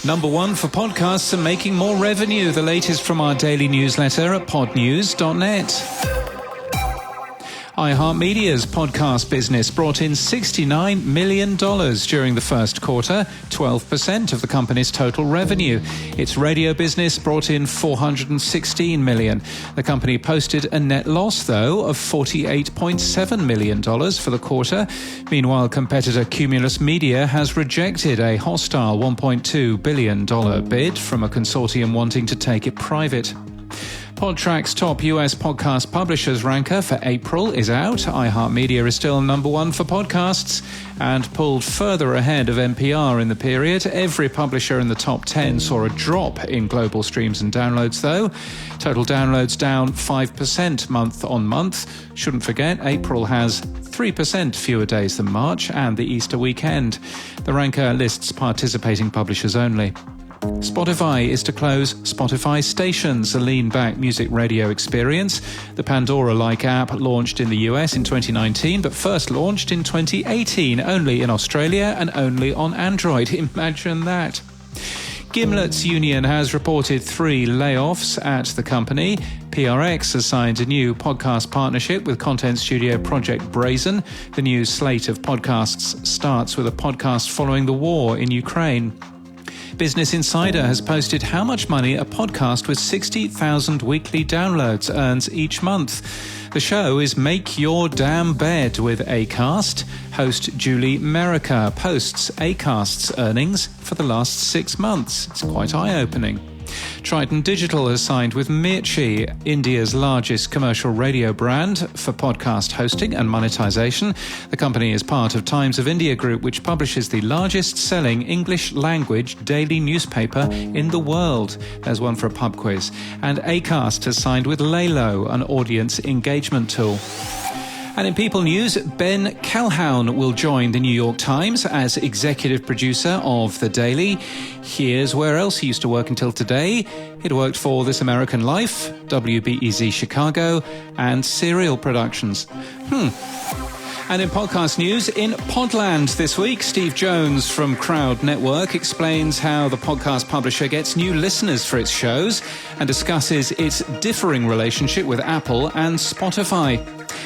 Number one for podcasts and making more revenue. The latest from our daily newsletter at podnews.net. iHeartMedia's podcast business brought in $69 million during the first quarter, 12% of the company's total revenue. Its radio business brought in $416 million. The company posted a net loss, though, of $48.7 million for the quarter. Meanwhile, competitor Cumulus Media has rejected a hostile $1.2 billion bid from a consortium wanting to take it private. Podtrack's top US podcast publishers ranker for April is out. iHeartMedia is still number one for podcasts and pulled further ahead of NPR in the period. Every publisher in the top 10 saw a drop in global streams and downloads, though. Total downloads down 5% month on month. Shouldn't forget, April has 3% fewer days than March and the Easter weekend. The ranker lists participating publishers only. Spotify is to close Spotify Stations, a lean-back music radio experience. The Pandora-like app launched in the US in 2019, but first launched in 2018, only in Australia and only on Android. Imagine that. Gimlet's union has reported 3 layoffs at the company. PRX has signed a new podcast partnership with content studio Project Brazen. The new slate of podcasts starts with a podcast following the war in Ukraine. Business Insider has posted how much money a podcast with 60,000 weekly downloads earns each month. The show is Make Your Damn Bed with Acast. Host Julie Merica posts Acast's earnings for the last 6 months. It's quite eye-opening. Triton Digital has signed with Mirchi, India's largest commercial radio brand, for podcast hosting and monetization. The company is part of Times of India Group, which publishes the largest-selling English-language daily newspaper in the world. There's one for a pub quiz. And Acast has signed with Lalo, an audience engagement tool. And in People News, Ben Calhoun will join the New York Times as executive producer of The Daily. Here's where else he used to work until today. He'd worked for This American Life, WBEZ Chicago, and Serial Productions. And in podcast news, in Podland this week, Steve Jones from Crowd Network explains how the podcast publisher gets new listeners for its shows and discusses its differing relationship with Apple and Spotify.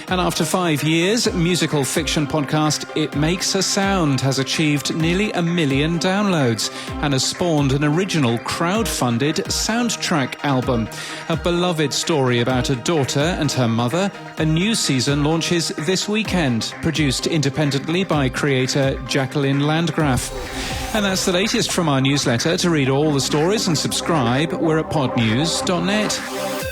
And after 5 years, musical fiction podcast It Makes a Sound has achieved nearly 1 million downloads and has spawned an original crowd-funded soundtrack album. A beloved story about a daughter and her mother. A new season launches this weekend, produced independently by creator Jacqueline Landgraf. And that's the latest from our newsletter. To read all the stories and subscribe, we're at podnews.net.